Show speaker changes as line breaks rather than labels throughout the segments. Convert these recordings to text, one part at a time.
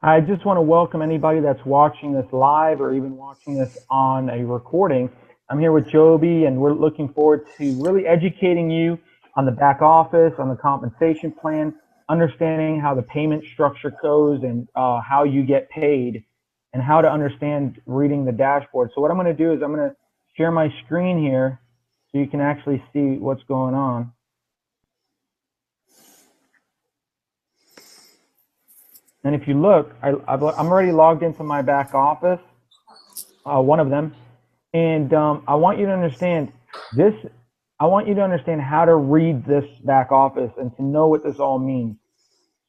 I just want to welcome anybody that's watching this live or even watching this on a recording. I'm here with Joby, and we're looking forward to really educating you on the back office, on the compensation plan, understanding how the payment structure goes and how you get paid, and how to understand reading the dashboard. So what I'm going to do is I'm going to share my screen here so you can actually see what's going on. And if you look, I'm already logged into my back office, one of them, and I want you to understand this. I want you to understand how to read this back office and to know what this all means.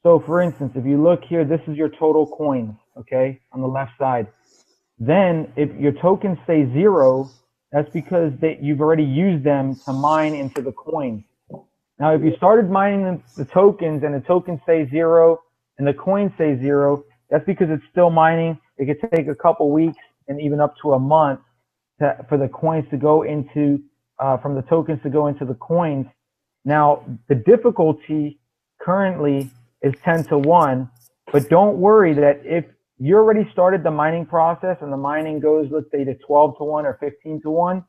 So for instance, if you look here, this is your total coins, okay, on the left side. Then if your tokens say 0, that's because you've already used them to mine into the coins. Now, if you started mining the tokens and the tokens say 0, and the coins say 0, that's because it's still mining. It could take a couple weeks and even up to a month for the coins to go into, from the tokens to go into the coins. Now, the difficulty currently is 10-to-1, but don't worry that if you already started the mining process and the mining goes, let's say, to 12-to-1 or 15-to-1,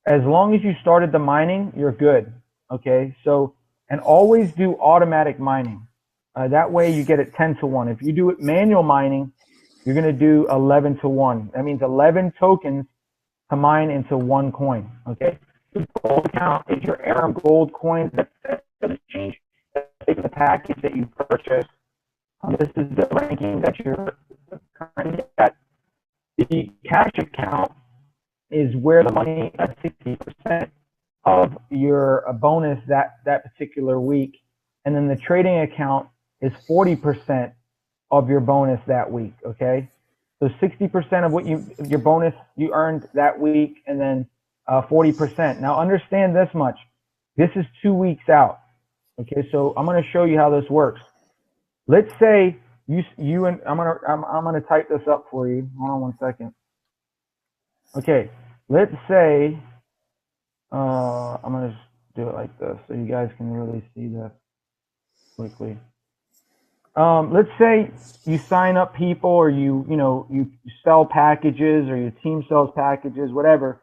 as long as you started the mining, you're good, okay? So, and always do automatic mining. That way you get it 10-to-1. If you do it manual mining, you're going to do 11-to-1. That means 11 tokens to mine into one coin. Okay. The gold account is your Arab gold coins. That's going to change. That's the package that you purchase. This is the ranking that you're currently at. The cash account is where the money, 60% of your bonus that particular week, and then the trading account is 40% of your bonus that week, okay? So 60% of what your bonus you earned that week, and then 40%. Now understand this much. This is 2 weeks out, okay? So I'm going to show you how this works. Let's say you and I'm gonna type this up for you. Hold on one second. Okay, let's say I'm gonna do it like this so you guys can really see this quickly. Let's say you sign up people, or you sell packages, or your team sells packages, whatever.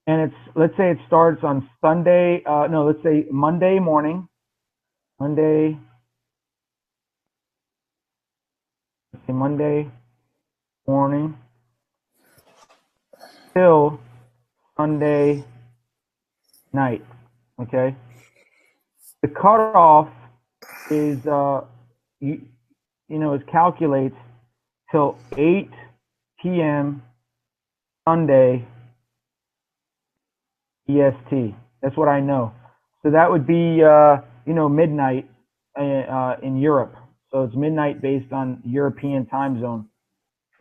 And let's say it starts on Sunday. Let's say Monday morning. Monday morning till Sunday night. Okay. The cutoff is it calculates till 8 p.m. Sunday EST. That's what I know. So that would be midnight in Europe. So it's midnight based on European time zone.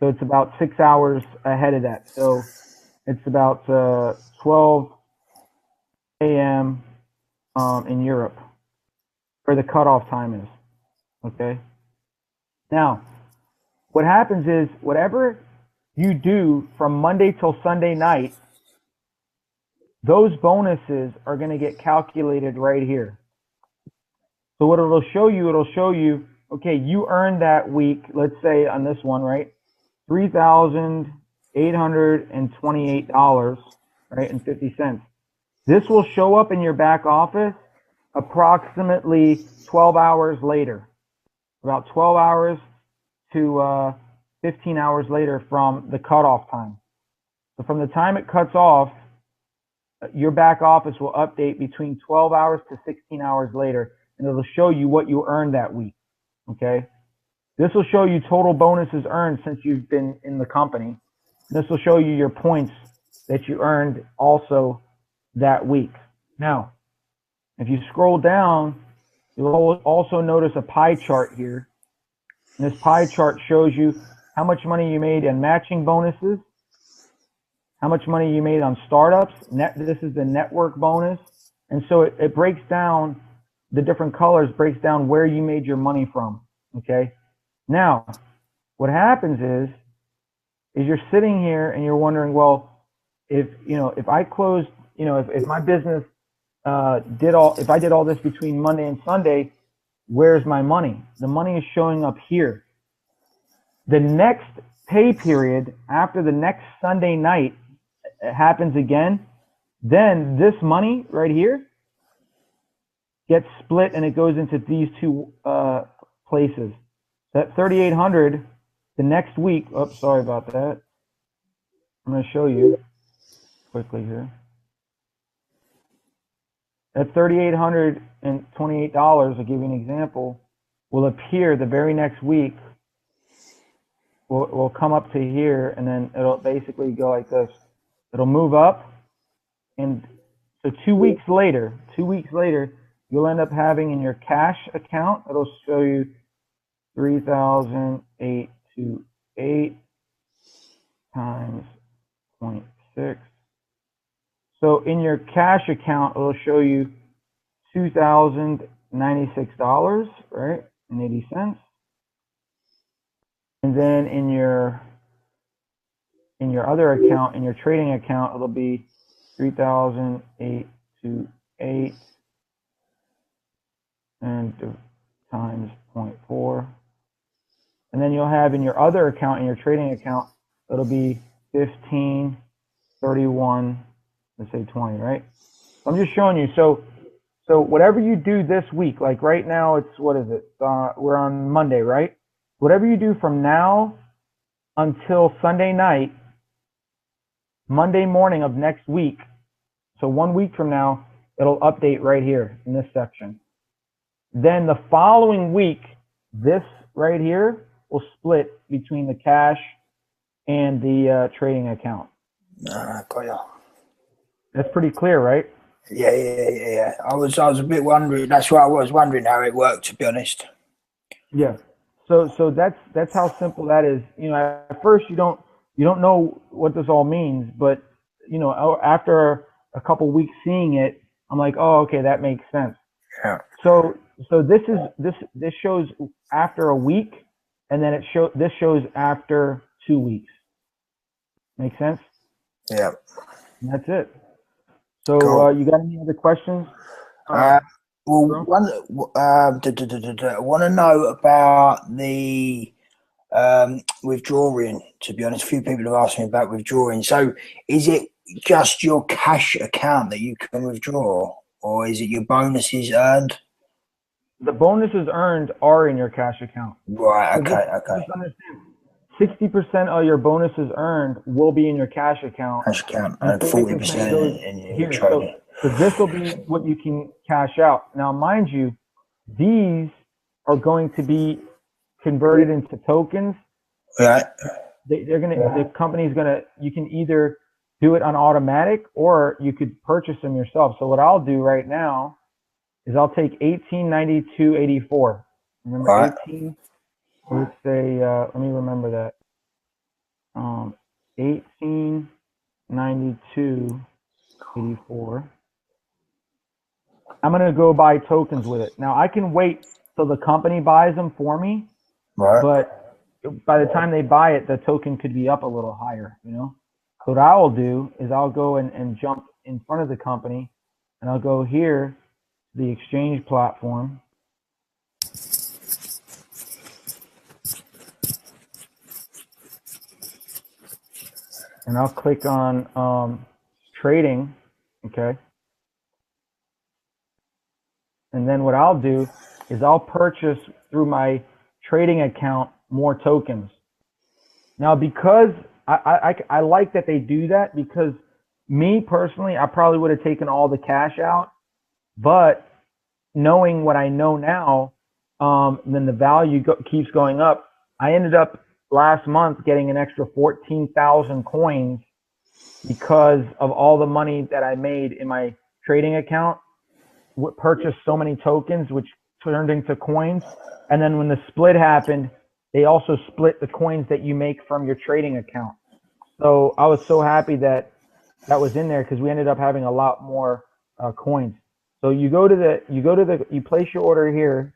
So it's about 6 hours ahead of that. So it's about 12 a.m. In Europe, where the cutoff time is. Okay. Now, what happens is whatever you do from Monday till Sunday night, those bonuses are going to get calculated right here. So what it'll show you, okay, you earned that week, let's say on this one, right, $3,828, right, and 50 cents. This will show up in your back office approximately 12 hours later, about 12 hours to 15 hours later from the cutoff time. So from the time it cuts off, your back office will update between 12 hours to 16 hours later, and it'll show you what you earned that week, okay? This will show you total bonuses earned since you've been in the company. This will show you your points that you earned also that week. Now, if you scroll down, you'll also notice a pie chart here. And this pie chart shows you how much money you made in matching bonuses, how much money you made on startups. This is the network bonus. And so it breaks down, the different colors breaks down where you made your money from, okay? Now, what happens is you're sitting here and you're wondering, well, if I closed, if my business if I did all this between Monday and Sunday, where's my money? The money is showing up here. The next pay period after the next Sunday night happens again, then this money right here gets split and it goes into these two places. That 3,800 the next week. Oh, sorry about that. I'm going to show you quickly here. That $3,828, I'll give you an example, will appear the very next week. Will come up to here, and then it'll basically go like this. It'll move up, and so 2 weeks later, you'll end up having in your cash account, it'll show you 3,828 times 0.6. So in your cash account, it'll show you $2,096, right, and 80 cents. And then in your other account, in your trading account, it'll be 3,828 and times 0.4. And then you'll have in your other account, in your trading account, it'll be 1531. Let's say 20, right? So I'm just showing you. So whatever you do this week, like right now, it's, what is it? We're on Monday, right? Whatever you do from now until Sunday night, Monday morning of next week, so 1 week from now, it'll update right here in this section. Then the following week, this right here will split between the cash and the trading account.
Got ya.
That's pretty clear, right?
Yeah. I was a bit wondering. That's why I was wondering how it worked, to be honest.
Yeah. So that's how simple that is. You know, at first you don't know what this all means, but you know, after a couple weeks seeing it, I'm like, oh, okay, that makes sense.
Yeah.
So this shows after a week, and then this shows after 2 weeks. Make sense?
Yeah.
And that's it. So
cool.
You got any other questions?
I want to know about the withdrawing. To be honest, a few people have asked me about withdrawing. So, is it just your cash account that you can withdraw, or is it your bonuses earned?
The bonuses earned are in your cash account.
Right.
So
Okay.
Just understand. 60% of your bonuses earned will be in your cash account.
Cash account, and 40% in your trading.
So this will be what you can cash out. Now, mind you, these are going to be converted into tokens.
Right.
The company's gonna. You can either do it on automatic, or you could purchase them yourself. So what I'll do right now is I'll take 1892.84. Remember,
right.
18. Let's say, let me remember that. 1892.84. I'm gonna go buy tokens with it. Now I can wait till the company buys them for me,
right.
But by the time they buy it, the token could be up a little higher, you know? So what I will do is I'll go and jump in front of the company, and I'll go here, the exchange platform. And I'll click on trading, okay? And then what I'll do is I'll purchase through my trading account more tokens. Now, because I like that they do that, because me personally, I probably would have taken all the cash out, but knowing what I know now, then the value keeps going up. I ended up last month getting an extra 14,000 coins because of all the money that I made in my trading account. Purchased so many tokens, which turned into coins. And then when the split happened, they also split the coins that you make from your trading account. So I was so happy that that was in there, because we ended up having a lot more coins. So you place your order here,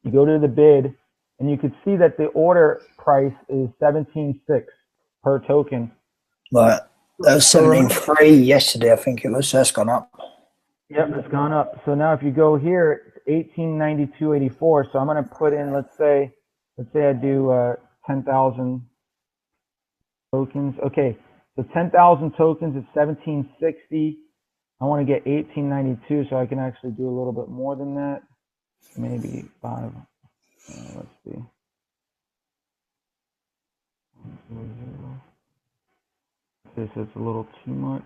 you go to the bid, and you could see that the order price is 17.6 per token.
Right. That was 17.3 yesterday, I think it was. So that's gone up.
Yep, it's gone up. So now if you go here, it's 1892.84. So I'm going to put in, let's say I do 10,000 tokens. Okay, so 10,000 tokens is 1760. I want to get 1892, so I can actually do a little bit more than that. Maybe 5. Let's see. This is a little too much.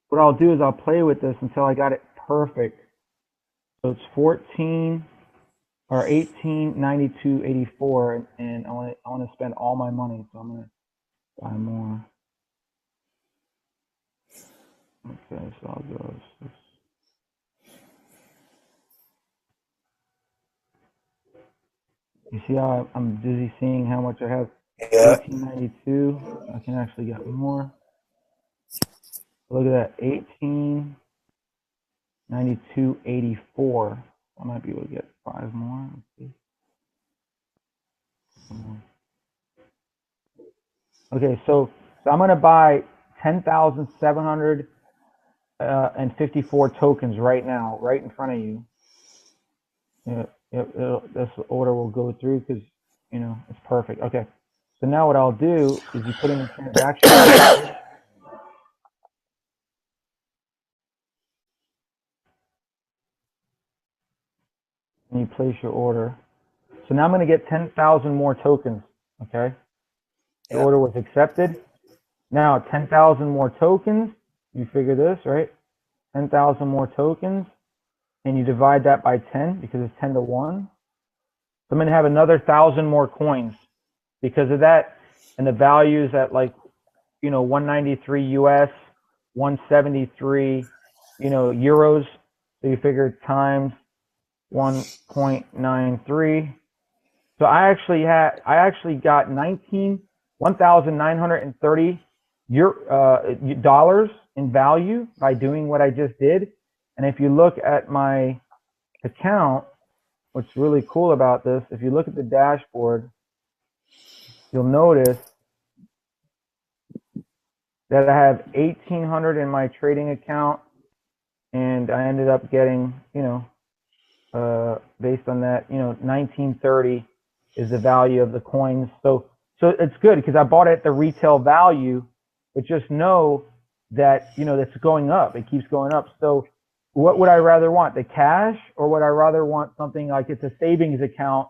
What I'll do is I'll play with this until I got it perfect. So it's 14 or 1892.84, and I want to spend all my money, so I'm gonna buy more. Okay, so I'll go 6. You see how I'm busy seeing how much I have?
Yeah.
1892. I can actually get more. Look at that, 1892.84. I might be able to get 5 more. Let's see. Okay, so I'm gonna buy 10,754 tokens right now, right in front of you. This order will go through because it's perfect. Okay, so now what I'll do is you put in the transaction and you place your order. So now I'm going to get 10,000 more tokens. Okay, the order was accepted. Now 10,000 more tokens. You figure this, right? 10,000 more tokens, and you divide that by 10 because it's 10 to 1. So I'm going to have another 1,000 more coins because of that, and the values at 193 US, 173 euros. So you figure times 1.93. So I actually got 1,930 dollars in value by doing what I just did. And if you look at my account, what's really cool about this, if you look at the dashboard, you'll notice that I have 1,800 in my trading account, and I ended up getting, based on that, 1930 is the value of the coins. So it's good because I bought it at the retail value, but just know that, that's going up. It keeps going up. So what would I rather want, the cash, or would I rather want something like it's a savings account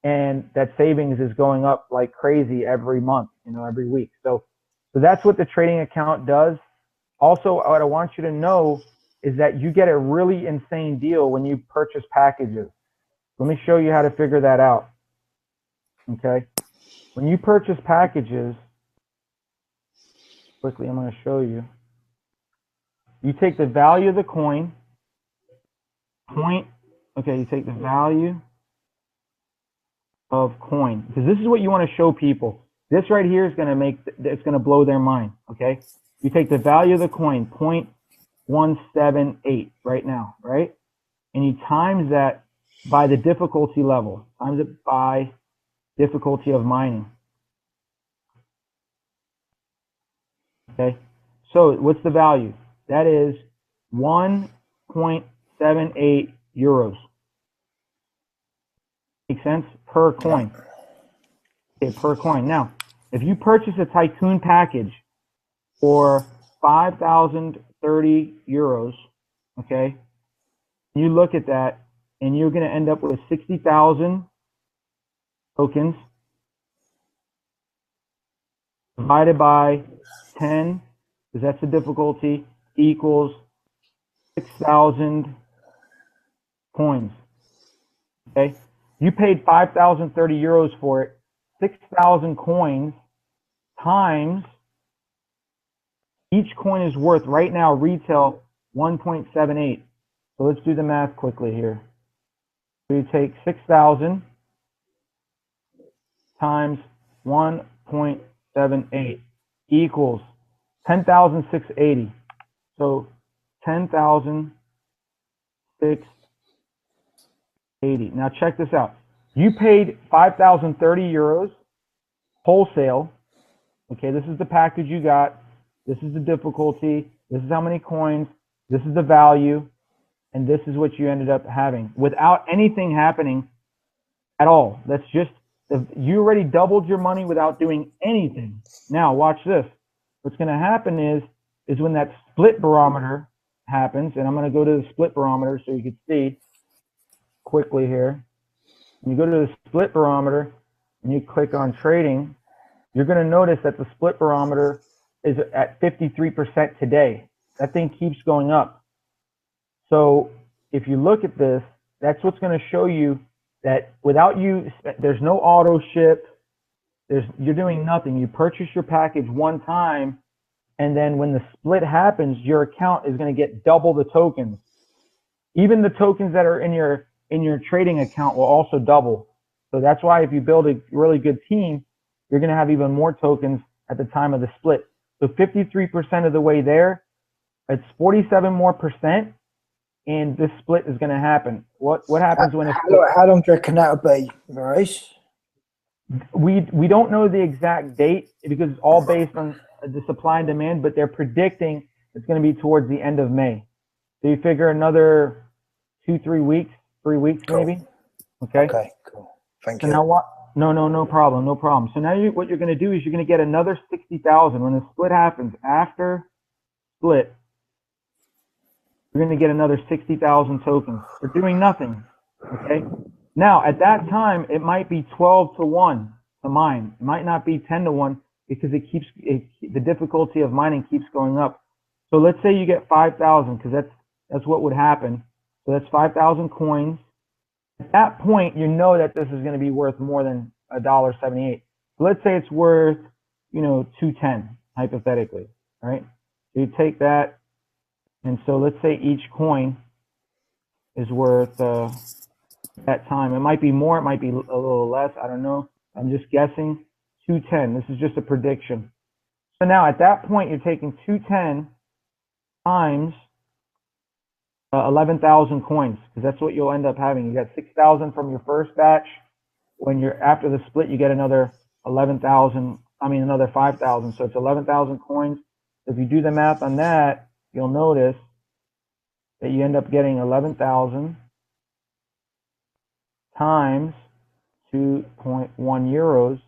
and that savings is going up like crazy every month, every week. So that's what the trading account does. Also, what I want you to know is that you get a really insane deal when you purchase packages. Let me show you how to figure that out. Okay. When you purchase packages, quickly, I'm going to show you. You take the value of the coin, you take the value of coin, because this is what you want to show people. This right here is going to it's going to blow their mind. Okay. You take the value of the coin, 0.178 right now, right? And you times that by the difficulty level, times it by difficulty of mining. Okay, so what's the value? That is 1.78 euros. Make sense? Per coin. Okay, per coin. Now, if you purchase a Tycoon package for 5,030 euros, okay, you look at that, and you're going to end up with 60,000 tokens divided by 10, because that's the difficulty, equals 6,000 coins. Okay, you paid 5,030 euros for it. 6,000 coins times, each coin is worth right now retail 1.78. So let's do the math quickly here. So you take 6,000 times 1.78 equals 10,680. So 10,680. Now check this out. You paid 5,030 euros wholesale. Okay, this is the package you got. This is the difficulty. This is how many coins. This is the value. And this is what you ended up having without anything happening at all. That's just You already doubled your money without doing anything. Now watch this. What's going to happen is when that split barometer happens, and I'm going to go to the split barometer so you can see quickly here. When you go to the split barometer and you click on trading, you're going to notice that the split barometer is at 53% today. That thing keeps going up. So if you look at this, that's what's going to show you that without you, there's no auto ship. You're doing nothing. You purchase your package one time, and then when the split happens, your account is going to get double the tokens. Even the tokens that are in your trading account will also double. So that's why if you build a really good team, you're going to have even more tokens at the time of the split. So 53% of the way there, it's 47 more percent, and this split is going to happen. What happens when it's
how long do you reckon that'll be, Maurice?
We don't know the exact date because it's all based on the supply and demand, but they're predicting it's going to be towards the end of May. So you figure another 2-3 weeks, 3 weeks maybe. Okay.
Okay, cool. Thank you.
So now what? No problem. So now what you're going to do is you're going to get another 60,000 when the split happens. After split, you're going to get another 60,000 tokens for doing nothing. Okay. Now at that time, it might be 12-1 to mine. It might not be 10-1 because the difficulty of mining keeps going up. So let's say you get 5,000 because that's what would happen. So that's 5,000 coins. At that point, you know that this is going to be worth more than $1.78. So let's say it's worth, $2.10 hypothetically, right? So you take that, and so let's say each coin is worth that time. It might be more, it might be a little less. I don't know. I'm just guessing. 210. This is just a prediction. So now at that point, you're taking 210 times 11,000 coins, because that's what you'll end up having. You got 6,000 from your first batch. When you're after the split, you get another 11,000. Another 5,000. So it's 11,000 coins. If you do the math on that, you'll notice that you end up getting 11,000 times 2.1 euros.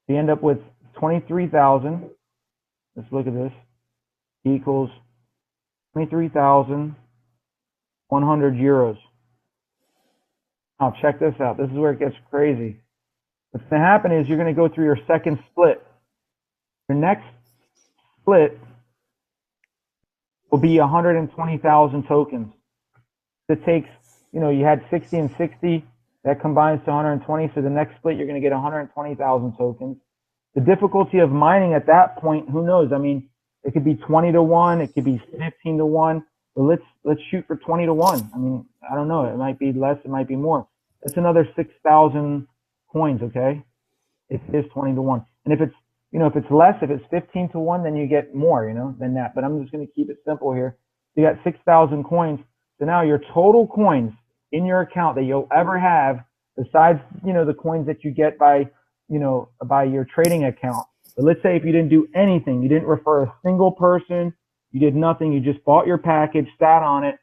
So you end up with 23,000. Let's look at this. Equals 23,100 euros. Now check this out. This is where it gets crazy. What's going to happen is you're going to go through your second split. Your next split will be 120,000 tokens. It takes, you had 60 and 60. That combines to 120. So the next split, you're going to get 120,000 tokens. The difficulty of mining at that point, who knows? It could be 20-1. It could be 15-1. But let's shoot for 20-1. I don't know. It might be less. It might be more. That's another 6,000 coins. Okay, it is 20-1. And if it's less, if it's 15-1, then you get more, than that. But I'm just going to keep it simple here. You got 6,000 coins. So now your total coins in your account that you'll ever have, besides the coins that you get by your trading account. But let's say if you didn't do anything, you didn't refer a single person, you did nothing, you just bought your package, sat on it,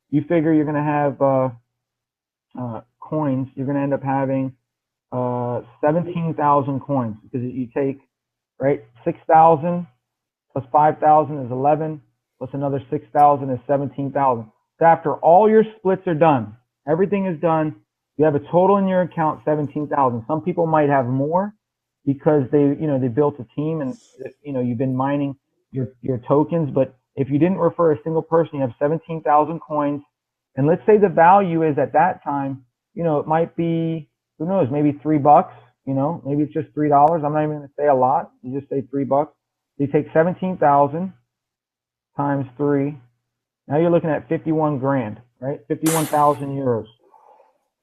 you figure you're going to have coins. You're going to end up having 17,000 coins, because you take 6,000 plus 5,000 is 11, plus another 6,000 is 17,000. So after all your splits are done, everything is done, you have a total in your account 17,000. Some people might have more because they built a team and you've been mining your tokens. But if you didn't refer a single person, you have 17,000 coins. And let's say the value is at that time, it might be, who knows, maybe $3. Maybe it's just $3. I'm not even going to say a lot. You just say $3. You take 17,000 times 3. Now you're looking at 51 grand, right? 51,000 euros.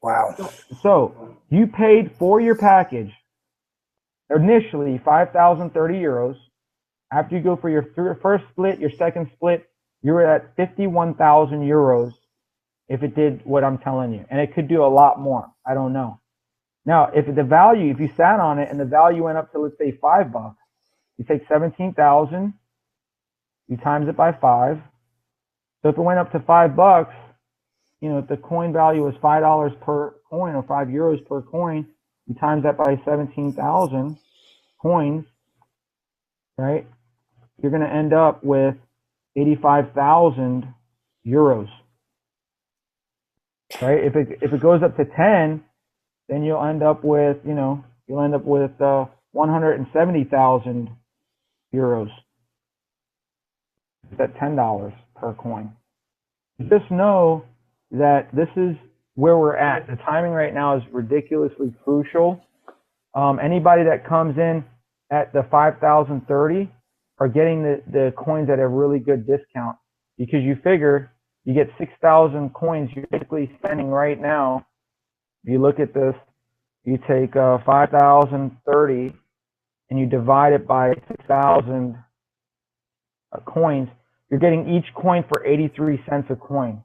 Wow.
So you paid for your package initially 5,030 euros. After you go for your first split, your second split, you're at 51,000 euros if it did what I'm telling you. And it could do a lot more. I don't know. Now, if you sat on it and the value went up to, let's say, $5, you take 17,000, you times it by 5. So if it went up to $5, if the coin value was $5 per coin or €5 per coin, you times that by 17,000 coins, right? You're going to end up with 85,000 euros, right? If it goes up to 10, then you'll end up with, 170,000 euros. It's at $10 per coin. Just know that this is where we're at. The timing right now is ridiculously crucial. Anybody that comes in at the 5,030 are getting the coins at a really good discount, because you figure you get 6,000 coins you're basically spending right now. If you look at this, you take 5,030 and you divide it by 6,000 coins, you're getting each coin for 83 cents a coin.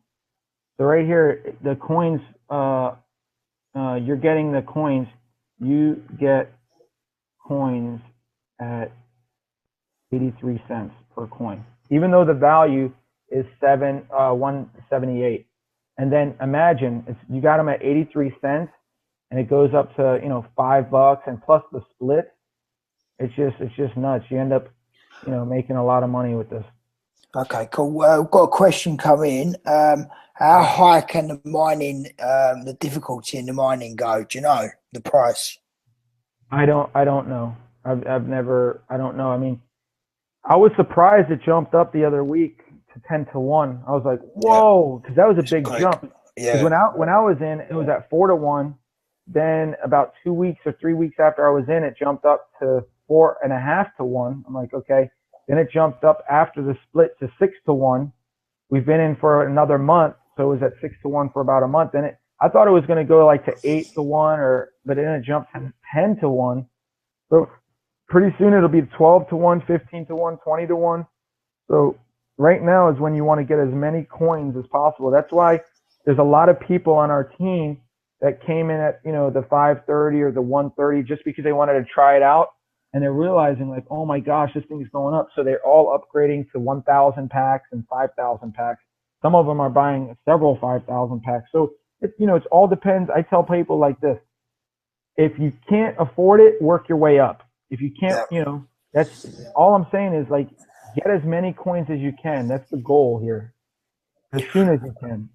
So right here, the coins, you're getting the coins, you get coins at 83 cents per coin, even though the value is 178. And then imagine you got them at 83 cents and it goes up to, $5, and plus the split. It's just nuts. You end up, making a lot of money with this.
Okay, cool. We've got a question come in. How high can the mining, the difficulty in the mining go? Do you know the price?
I don't know. I've never, I don't know. I mean, I was surprised it jumped up the other week to 10-1. I was like, whoa, because that was a big jump.
Yeah.
When I was in, it was at 4-1. Then about 2 weeks or 3 weeks after I was in, it jumped up to 4.5-1. I'm like, okay. Then it jumped up after the split to 6-1. We've been in for another month, so it was at 6-1 for about a month. Then I thought it was going to go like to 8-1, but then it jumped to 10-1. So pretty soon it'll be 12-1, 15-1, 20-1. So right now is when you want to get as many coins as possible. That's why there's a lot of people on our team that came in at, the 530 or the 130 just because they wanted to try it out. And they're realizing like, oh my gosh, this thing's going up. So they're all upgrading to 1,000 packs and 5,000 packs. Some of them are buying several 5,000 packs. So it all depends. I tell people like this: if you can't afford it, work your way up. If you can't, that's all I'm saying is like, get as many coins as you can. That's the goal here. As soon as you can,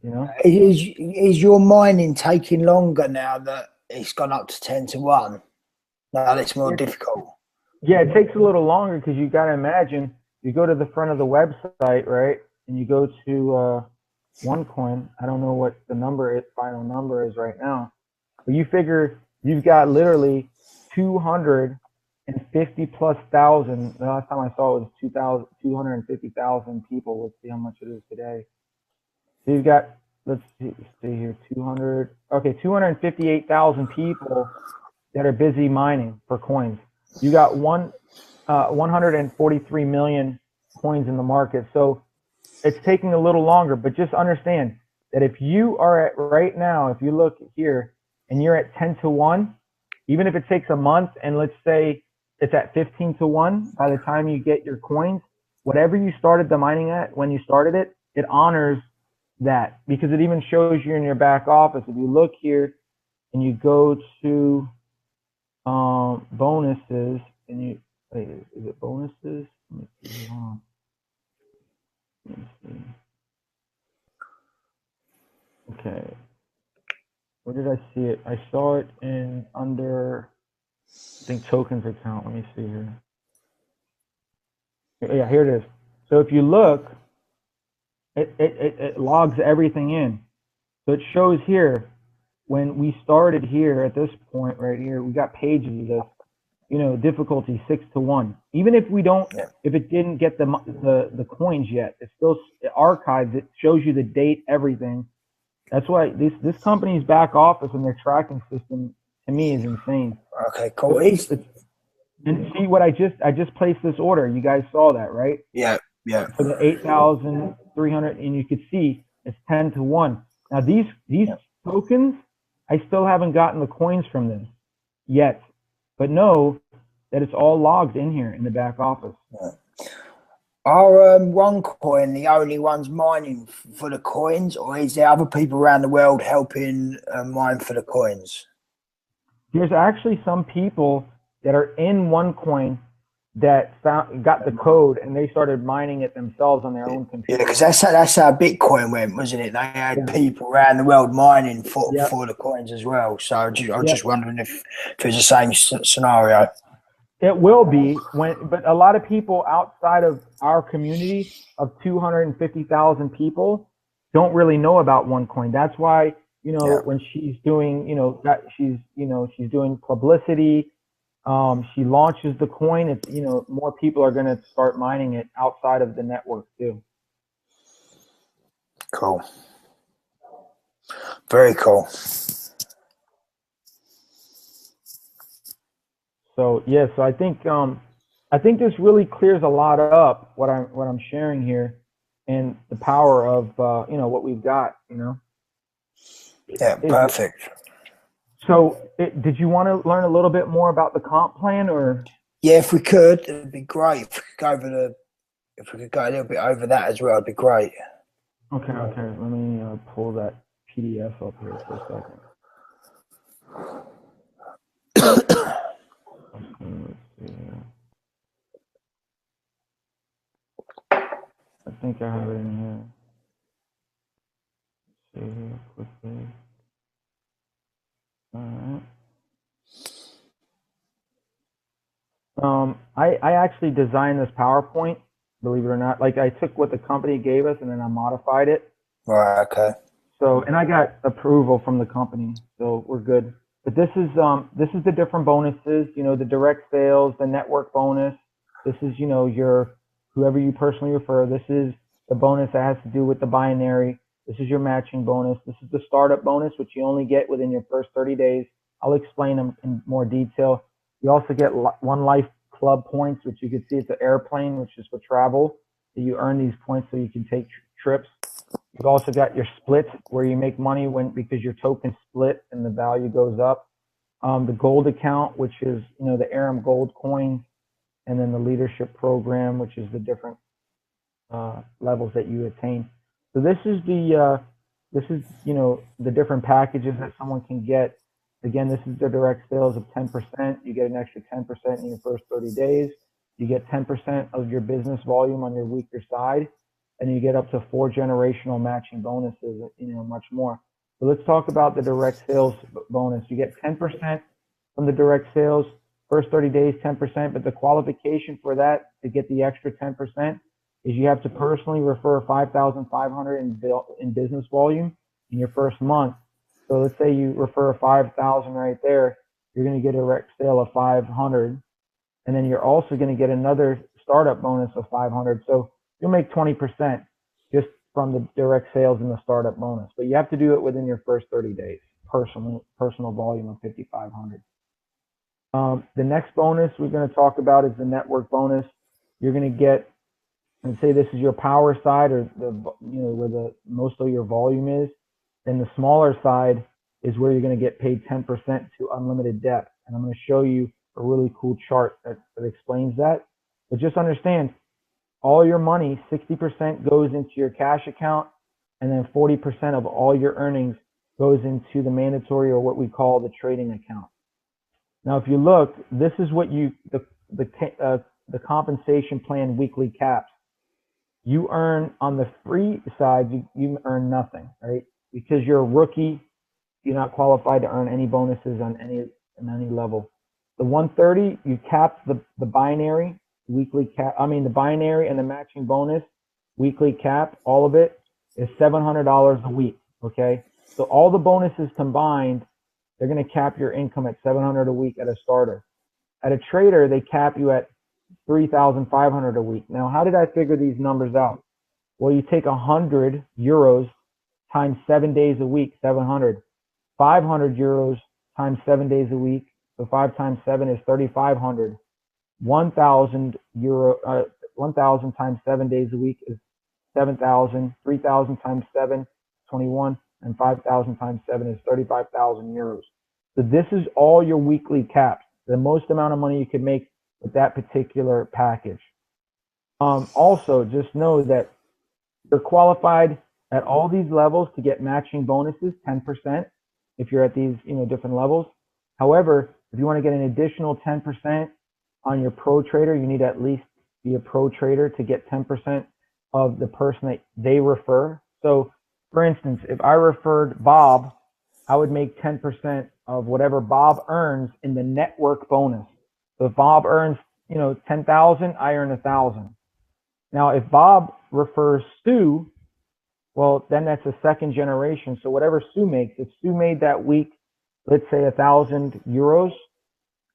Is your mining taking longer now that it's gone up to 10-1? Now it's more difficult.
Yeah, it takes a little longer because you got to imagine you go to the front of the website, right, and you go to Onecoin. I don't know what the final number is right now, but you figure you've got literally 250 plus thousand. The last time I saw it was 250,000 people. Let's see how much it is today. So you've got, let's see here, 258,000 people that are busy mining for coins. You got 143 million coins in the market. So it's taking a little longer, but just understand that if you are at right now, if you look here and you're at 10-1, even if it takes a month and let's say it's at 15-1 by the time you get your coins, whatever you started the mining at when you started it, it honors that, because it even shows you in your back office. If you look here and you go to bonuses and you wait, is it bonuses? Let me see. Let me see. Okay, where did I see it? I saw it in under, I think, tokens account. Let me see here. Yeah, here it is. So if you look, it logs everything in. So it shows here when we started here at this point right here, we got pages of this, difficulty 6-1. Even if we don't, if it didn't get the coins yet, it still archives it, shows you the date, everything. That's why this company's back office and their tracking system to me is insane.
Okay, cool.
And see what I just placed this order. You guys saw that, right?
Yeah.
For the 8,300, and you could see it's 10-1. Now these tokens, I still haven't gotten the coins from them yet, but know that it's all logged in here in the back office.
Are Onecoin the only ones mining for the coins, or is there other people around the world helping mine for the coins?
There's actually some people that are in OneCoin that got the code and they started mining it themselves on their own
Yeah,
computer.
because that's how Bitcoin went, wasn't it? They had
Yeah.
people around the world mining
Yep.
for the coins as well. So I was just
Yep.
wondering if it was the same scenario.
It will be but a lot of people outside of our community of 250,000 people don't really know about OneCoin. That's why,
Yeah,
when she's doing, that she's doing publicity, she launches the coin. It's, more people are going to start mining it outside of the network too.
cool. Very cool.
So yeah, so I think this really clears a lot up what I'm sharing here, and the power of what we've got.
Yeah,
Is
perfect.
so. Did you want to learn a little bit more about the comp plan, or?
Yeah, if we could, it'd be great. If we could go over if we could go a little bit over that as well, it'd be great.
Okay, okay. Let me pull that PDF up here for a second. Okay, let's see here. I think I have it in here. Let's see here quickly. All right. I actually designed this PowerPoint, believe it or not. Like I took what the company gave us and then I modified it.
Right, okay.
So, and I got approval from the company, so we're good. But this is the different bonuses, the direct sales, the network bonus. This is, your whoever you personally refer. This is the bonus that has to do with the binary. This is your matching bonus. This is the startup bonus, which you only get within your first 30 days. I'll explain them in more detail. You also get one life club points, which you can see it's an airplane, which is for travel. You earn these points so you can take trips. You've also got your splits where you make money because your token split and the value goes up. The gold account, which is the Aram gold coins, and then the leadership program, which is the different levels that you attain. So this is the different packages that someone can get. Again, this is the direct sales of 10%. You get an extra 10% in your first 30 days. You get 10% of your business volume on your weaker side, and you get up to 4 generational matching bonuses, much more. So let's talk about the direct sales bonus. You get 10% from the direct sales, first 30 days, 10%, but the qualification for that to get the extra 10% is you have to personally refer 5,500 in business volume in your first month. So let's say you refer 5,000 right there, you're going to get a direct sale of 500, and then you're also going to get another startup bonus of 500. So you'll make 20% just from the direct sales and the startup bonus. But you have to do it within your first 30 days, personal volume of 5,500. The next bonus we're going to talk about is the network bonus. You're going to get, and say this is your power side, or where the most of your volume is. Then the smaller side is where you're going to get paid 10% to unlimited depth. And I'm going to show you a really cool chart that explains that. But just understand, all your money, 60% goes into your cash account, and then 40% of all your earnings goes into the mandatory, or what we call the trading account. Now, if you look, this is what the compensation plan weekly caps. You earn on the free side, you earn nothing, right? Because you're a rookie, you're not qualified to earn any bonuses on any level. The 130, you cap the binary weekly cap. I mean, the binary and the matching bonus weekly cap, all of it is $700 a week. Okay, so all the bonuses combined, they're going to cap your income at $700 a week at a starter. At a trader, they cap you at 3,500 a week. Now, how did I figure these numbers out? Well, you take 100 euros times 7 days a week, 700. 500 euros times 7 days a week, so 5 times 7 is 3,500. 1,000 euro, 1,000 times 7 days a week is 7,000. 3,000 times 7, 21, and 5,000 times 7 is 35,000 euros. So this is all your weekly caps, the most amount of money you could make with that particular package. Also, just know that you're qualified at all these levels to get matching bonuses, 10%, if you're at these different levels. However, if you want to get an additional 10% on your pro trader, you need to at least be a pro trader to get 10% of the person that they refer. So for instance, if I referred Bob, I would make 10% of whatever Bob earns in the network bonus. So if Bob earns, 10,000, I earn 1,000. Now, if Bob refers Stu, well, then that's a second generation. So whatever Stu makes, if Stu made that week, let's say 1,000 euros,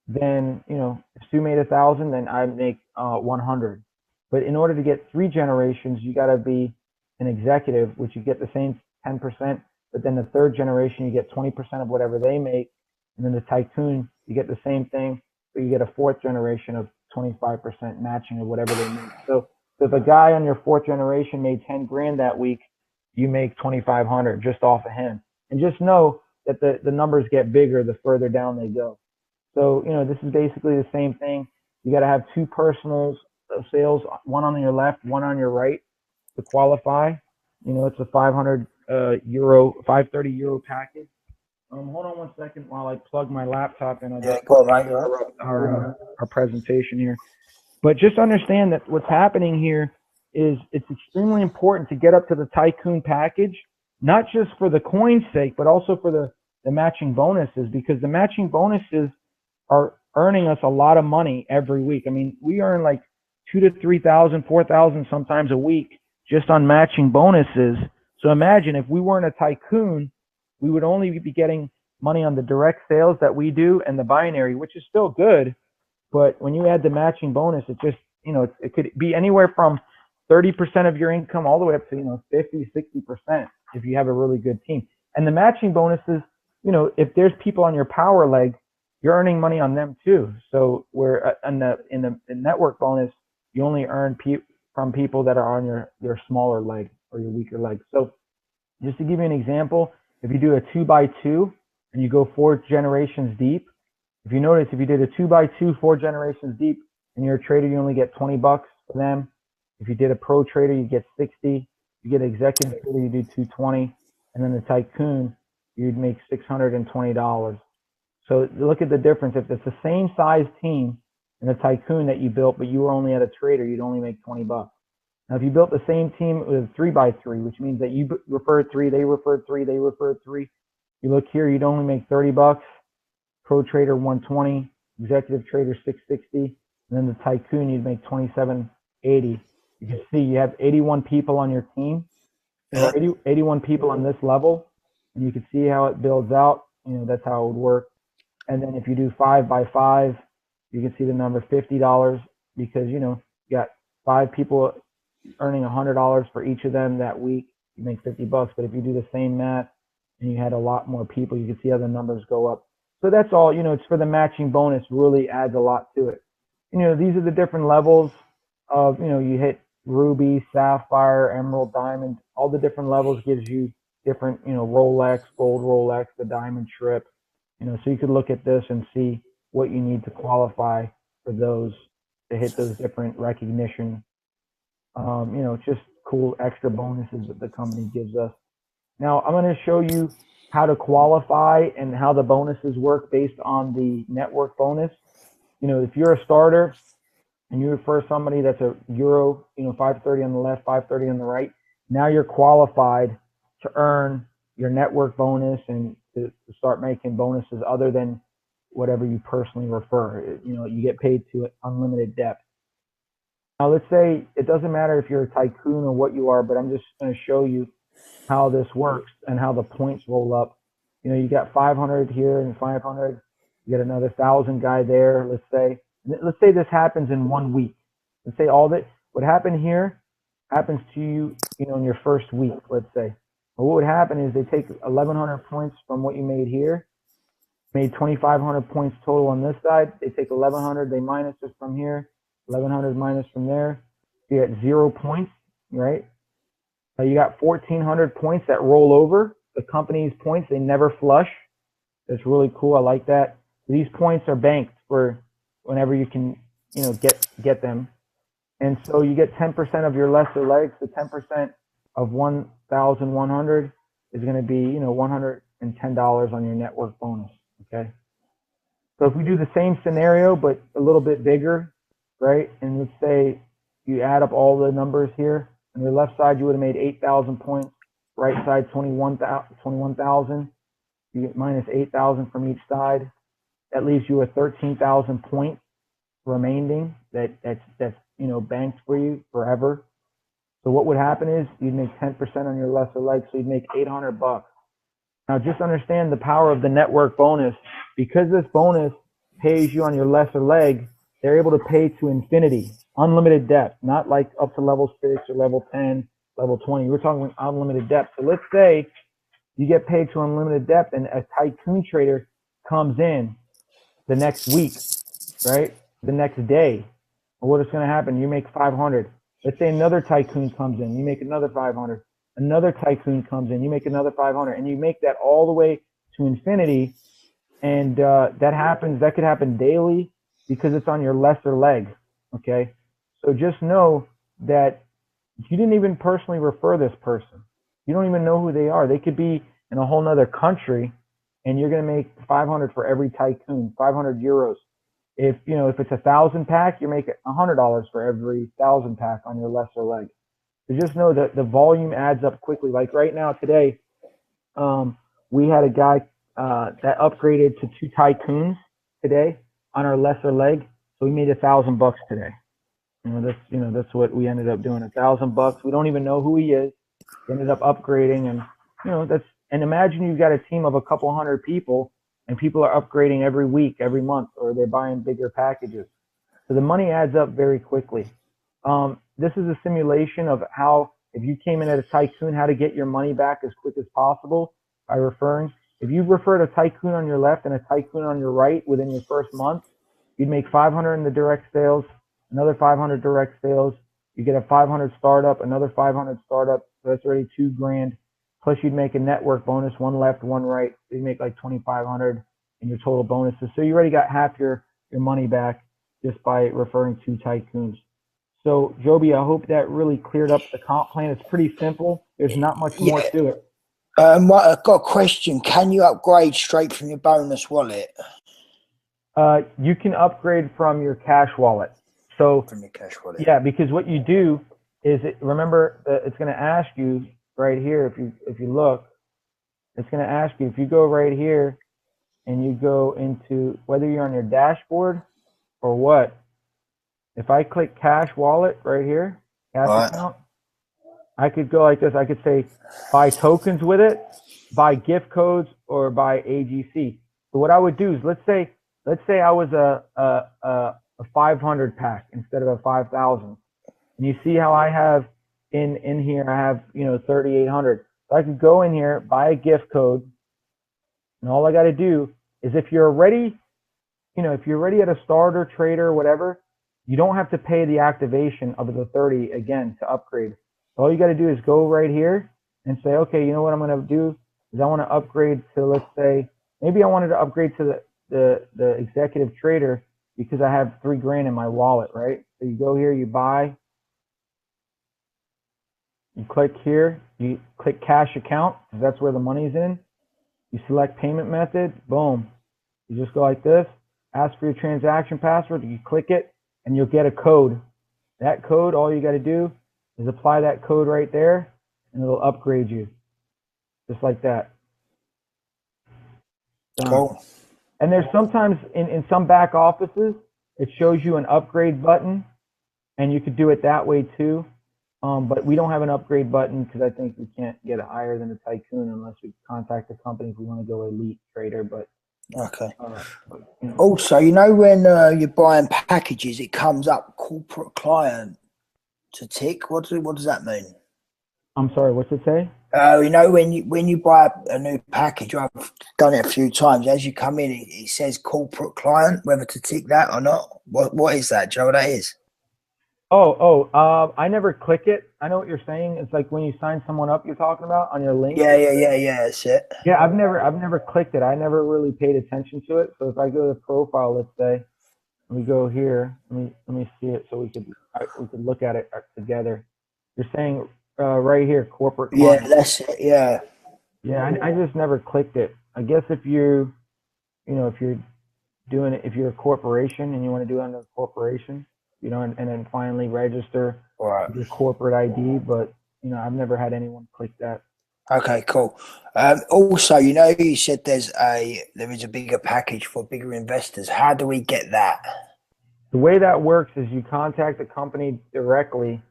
then, if Stu made 1,000, then I make 100. But in order to get 3 generations, you got to be an executive, which you get the same 10%. But then the third generation, you get 20% of whatever they make. And then the tycoon, you get the same thing, but you get a fourth generation of 25% matching of whatever they make. So if a guy on your fourth generation made 10 grand that week, you make 2,500 just off of him. And just know that the numbers get bigger the further down they go. So, this is basically the same thing. You got to have 2 personal sales, one on your left, one on your right to qualify. It's a 530 euro package. Hold on one second while I plug my laptop in. I'll just interrupt our presentation here. But just understand that what's happening here is it's extremely important to get up to the tycoon package, not just for the coin's sake, but also for the matching bonuses, because the matching bonuses are earning us a lot of money every week. I mean, we earn like 2,000 to 3,000, 4,000 sometimes a week just on matching bonuses. So imagine if we weren't a tycoon, we would only be getting money on the direct sales that we do and the binary, which is still good. But when you add the matching bonus, it just, it could be anywhere from 30% of your income all the way up to, 50, 60% if you have a really good team. And the matching bonuses, if there's people on your power leg, you're earning money on them too. So where in the network bonus, you only earn from people that are on your smaller leg or your weaker leg. So just to give you an example, if you do a 2x2 and you go 4 generations deep, if you notice, if you did a 2x2, 4 generations deep, and you're a trader, you only get $20 for them. If you did a pro trader, you get 60. You get an executive trader, you do 220, and then the tycoon, you'd make $620. So look at the difference. If it's the same size team in the tycoon that you built, but you were only at a trader, you'd only make $20. Now, if you built the same team with 3x3, which means that you referred 3, they referred 3, they referred 3, you look here, you'd only make $30. Pro trader 120, executive trader 660, and then the tycoon you'd make 2780. You can see you have 81 people on your team, 81 people on this level, and you can see how it builds out. That's how it would work. And then if you do 5x5, you can see the number $50 because you got 5 people earning $100 for each of them that week. You make $50. But if you do the same math and you had a lot more people, you can see how the numbers go up. So that's all, it's for the matching bonus, really adds a lot to it. These are the different levels of, you hit ruby, sapphire, emerald, diamond, all the different levels gives you different, Rolex, gold Rolex, the diamond strip, so you could look at this and see what you need to qualify for those, to hit those different recognition, just cool extra bonuses that the company gives us. Now I'm going to show you how to qualify and how the bonuses work based on the network bonus. If you're a starter and you refer somebody that's a euro, 530 on the left, 530 on the right, now you're qualified to earn your network bonus and to start making bonuses other than whatever you personally refer. You get paid to unlimited depth. Now let's say it doesn't matter if you're a tycoon or what you are, but I'm just going to show you how this works and how the points roll up. You got 500 here and 500. You get another 1,000 guy there. Let's say this happens in 1 week. Let's say all that what happened here happens to you, in your first week. Let's say. But what would happen is they take 1,100 points from what you made here, made 2,500 points total on this side. They take 1,100, they minus it from here, 1,100 minus from there. You get 0 points, right? You got 1,400 points that roll over. The company's points, they never flush. That's really cool. I like that. These points are banked for whenever you can, get them. And so you get 10% of your lesser legs. So 10% of 1,100 is going to be, $110 on your network bonus. Okay. So if we do the same scenario, but a little bit bigger, right? And let's say you add up all the numbers here. On your left side, you would have made 8,000 points. Right side, 21,000. You get minus 8,000 from each side. That leaves you with 13,000 points remaining. That's banked for you forever. So what would happen is you'd make 10% on your lesser leg, so you'd make $800. Now just understand the power of the network bonus. Because this bonus pays you on your lesser leg, they're able to pay to infinity, unlimited depth, not like up to level 6 or level 10, level 20. We're talking unlimited depth. So let's say you get paid to unlimited depth and a tycoon trader comes in the next week, right? The next day. Well, what is going to happen? You make 500. Let's say another tycoon comes in, you make another 500. Another tycoon comes in, you make another 500, and you make that all the way to infinity. And that could happen daily because it's on your lesser leg. Okay, so just know that you didn't even personally refer this person. You don't even know who they are. They could be in a whole nother country, and you're going to make 500 for every tycoon, 500 euros. If it's 1,000 pack, you make $100 for every 1,000 pack on your lesser leg. So just know that the volume adds up quickly. Like right now today, we had a guy that upgraded to 2 tycoons today on our lesser leg, so we made $1,000 today. That's what we ended up doing, $1,000. We don't even know who he is. We ended up upgrading, and and imagine you've got a team of a couple hundred people, and people are upgrading every week, every month, or they're buying bigger packages. So the money adds up very quickly. This is a simulation of how, if you came in at a tycoon, how to get your money back as quick as possible by referring. If you referred a tycoon on your left and a tycoon on your right within your first month, you'd make 500 in the direct sales, another 500 direct sales. You get a 500 startup, another 500 startup. So that's already $2,000. Plus you'd make a network bonus, one left, one right. So you make like 2,500 in your total bonuses. So you already got half your money back just by referring 2 tycoons. So Joby, I hope that really cleared up the comp plan. It's pretty simple. There's not much more to it.
I've got a question. Can you upgrade straight from your bonus wallet?
You can upgrade from your cash wallet. So
from your cash wallet.
Yeah, because what you do is remember it's going to ask you right here. If you look, it's going to ask you if you go right here and you go into whether you're on your dashboard or what. If I click cash wallet right here, cash account, I could go like this. I could say buy tokens with it, buy gift codes, or buy AGC. So what I would do is let's say I was a 500 pack instead of a 5,000. And you see how I have in here, I have 3,800. So I could go in here, buy a gift code, and all I got to do is if you're already at a starter, trader, whatever, you don't have to pay the activation of the 30 again to upgrade. All you got to do is go right here and say, okay, you know what I'm going to do is I want to upgrade to, let's say, maybe I wanted to upgrade to the executive trader because I have $3,000 in my wallet, right? So you go here, you buy, you click here, you click cash account, because that's where the money's in. You select payment method, boom. You just go like this, ask for your transaction password, you click it, and you'll get a code. That code, all you got to do is apply that code right there, and it'll upgrade you, just like that.
Cool.
And there's sometimes in some back offices, it shows you an upgrade button, and you could do it that way too. But we don't have an upgrade button because I think we can't get higher than a tycoon unless we contact the company if we want to go elite trader. But
okay. Also, when you're buying packages, it comes up corporate client to tick. What does that mean?
I'm sorry, what's it say?
When you buy a new package, I've done it a few times. As you come in, it says corporate client, whether to tick that or not. What is that? Do you know what that is?
I never click it. I know what you're saying. It's like when you sign someone up, you're talking about on your link.
Yeah. That's it.
Yeah, I've never clicked it. I never really paid attention to it. So if I go to profile, let's say, we go here. Let me see it so we could look at it together. You're saying right here, corporate client.
Yeah, that's it. Yeah.
Yeah, I just never clicked it. I guess if you're doing it if you're a corporation and you want to do it under a corporation, you know, and then finally register
Right.
your corporate ID. But you know, I've never had anyone click that.
Okay, cool. Also, you know, you said there is a bigger package for bigger investors. How do we get that?
The way that works is you contact the company directly,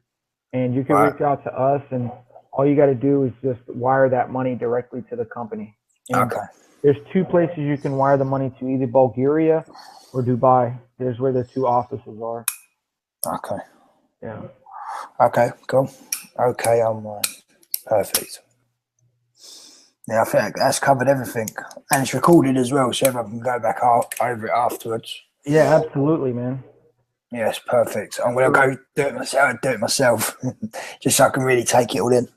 and you can
Right.
reach out to us, and all you got to do is just wire that money directly to the company. And
Okay.
there's two places you can wire the money to, either Bulgaria or Dubai. There's where the two offices are.
Okay.
Yeah.
Okay, cool. Okay, I'm perfect. Yeah, I think that's covered everything. And it's recorded as well, so everyone can go back over it afterwards.
Yeah, absolutely, man.
Yes, perfect. I'm going to go do it myself, just so I can really take it all in.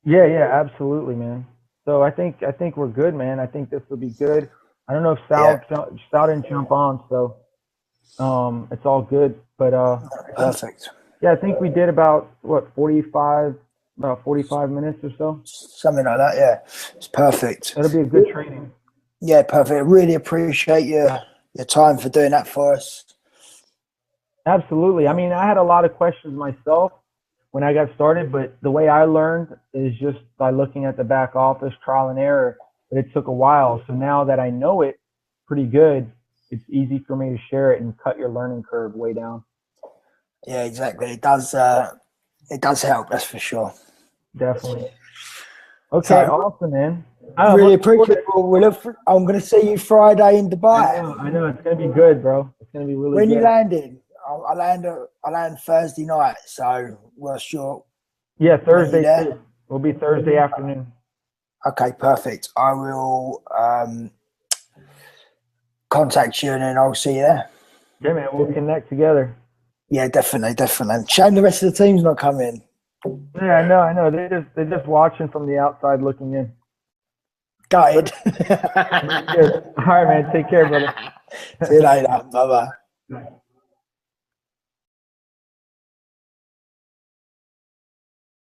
Yeah, absolutely, man. So I think we're good, man. I think this will be good. I don't know if Sal didn't jump on, so it's all good. But
Perfect.
yeah, I think we did about 45 minutes or so.
Something like that, yeah. It's perfect.
That'll be a good training.
Yeah, perfect. Really appreciate your time for doing that for us.
Absolutely. I mean, I had a lot of questions myself when I got started, but the way I learned is just by looking at the back office, trial and error. But it took a while. So now that I know it pretty good, it's easy for me to share it and cut your learning curve way down.
Yeah, exactly. It does help, that's for sure.
Definitely. Okay, awesome, man.
Really appreciate it. I'm going to see you Friday in Dubai.
I know. It's going to be good, bro. It's going to be really good.
When you landing? I land Thursday night, so we're sure.
Yeah, Thursday. Will be Thursday afternoon.
Okay, perfect. I will contact you and then I'll see you there.
Yeah, man. We'll connect together.
Yeah, definitely. Shame the rest of the team's not coming.
Yeah, I know. They're just watching from the outside looking in.
Gutted.
All right, man. Take care, brother.
See you later. Bye-bye.